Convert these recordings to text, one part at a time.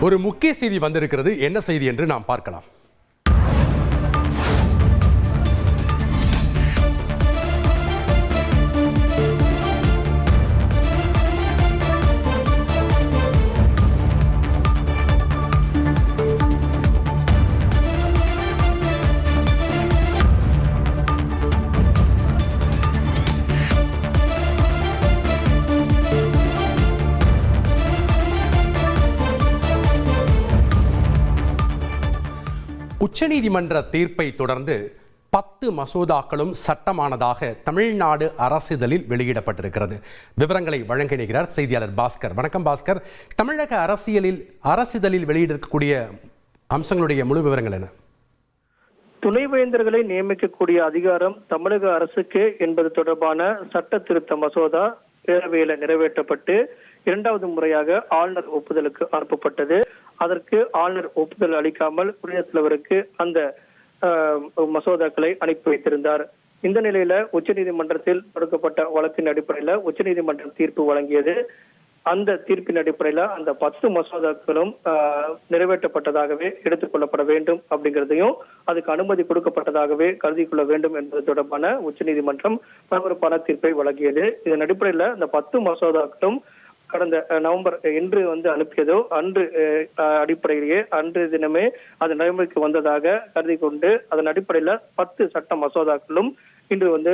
ஒரு முக்கிய செய்தி வந்திருக்கிறது. என்ன செய்தி என்று நாம் பார்க்கலாம். உச்சநீதிமன்ற தீர்ப்பை தொடர்ந்து 10 மசோதாக்களும் சட்டமானதாக தமிழ்நாடு அரசிதழில் வெளியிடப்பட்டிருக்கிறது. விவரங்களை வழங்குகிறார் செய்தியாளர் பாஸ்கர். வணக்கம் பாஸ்கர். தமிழக அரசிதழில் வெளியிடக்கூடிய அம்சங்களுடைய முழு விவரங்கள் என்ன? துணைவேந்தர்களை நியமிக்கக்கூடிய அதிகாரம் தமிழக அரசுக்கு என்பது தொடர்பான சட்ட திருத்த மசோதா பேரவையில் நிறைவேற்றப்பட்டு இரண்டாவது முறையாக ஆளுநர் ஒப்புதலுக்கு அனுப்பப்பட்டது. அதற்கு ஆளுநர் ஒப்புதல் அளிக்காமல் குடியரசுத் தலைவருக்கு அந்த மசோதாக்களை அனுப்பி வைத்திருந்தார். இந்த நிலையில உச்சநீதிமன்றத்தில் தொடுக்கப்பட்ட வழக்கின் அடிப்படையில உச்சநீதிமன்றம் தீர்ப்பு வழங்கியது. அந்த தீர்ப்பின் அடிப்படையில அந்த 10 மசோதாக்களும் நிறைவேற்றப்பட்டதாகவே எடுத்துக் கொள்ளப்பட வேண்டும் அப்படிங்கிறதையும் அதுக்கு அனுமதி கொடுக்கப்பட்டதாகவே கருதி கொள்ள வேண்டும் என்பது தொடர்பான உச்சநீதிமன்றம் பரபரப்பான தீர்ப்பை வழங்கியது. இதன் அடிப்படையில அந்த 10 மசோதாக்களும் கடந்த நவம்பர் என்று அனுப்பியதோ அன்று அடிப்படையிலேயே அன்று தினமே அது நடைமுறைக்கு வந்ததாக கருதி கொண்டு அதன் அடிப்படையில 10 சட்ட மசோதாக்களும் இன்று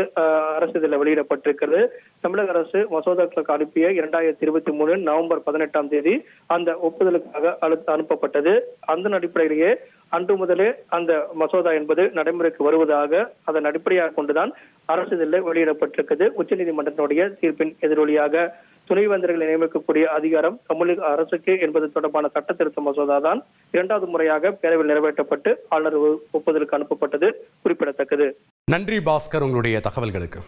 அரசிதழில் வெளியிடப்பட்டிருக்கிறது. தமிழக அரசு மசோதாக்களுக்கு அனுப்பிய 2023 நவம்பர் 18ஆம் தேதி அந்த ஒப்புதலுக்காக அனுப்பப்பட்டது. அதன் அடிப்படையிலேயே அன்று முதலே அந்த மசோதா என்பது நடைமுறைக்கு வருவதாக அதன் அடிப்படையாக கொண்டுதான் அரசிதழில் வெளியிடப்பட்டிருக்கிறது. உச்சநீதிமன்றத்தினுடைய தீர்ப்பின் எதிரொலியாக துணைவேந்தர்களை நியமிக்கக்கூடிய அதிகாரம் தமிழக அரசுக்கு என்பது தொடர்பான சட்ட திருத்த மசோதா தான் இரண்டாவது முறையாக பேரவையில் நிறைவேற்றப்பட்டு ஆளுநர் ஒப்புதலுக்கு அனுப்பப்பட்டது குறிப்பிடத்தக்கது. நன்றி பாஸ்கர், உங்களுடைய தகவல்களுக்கு.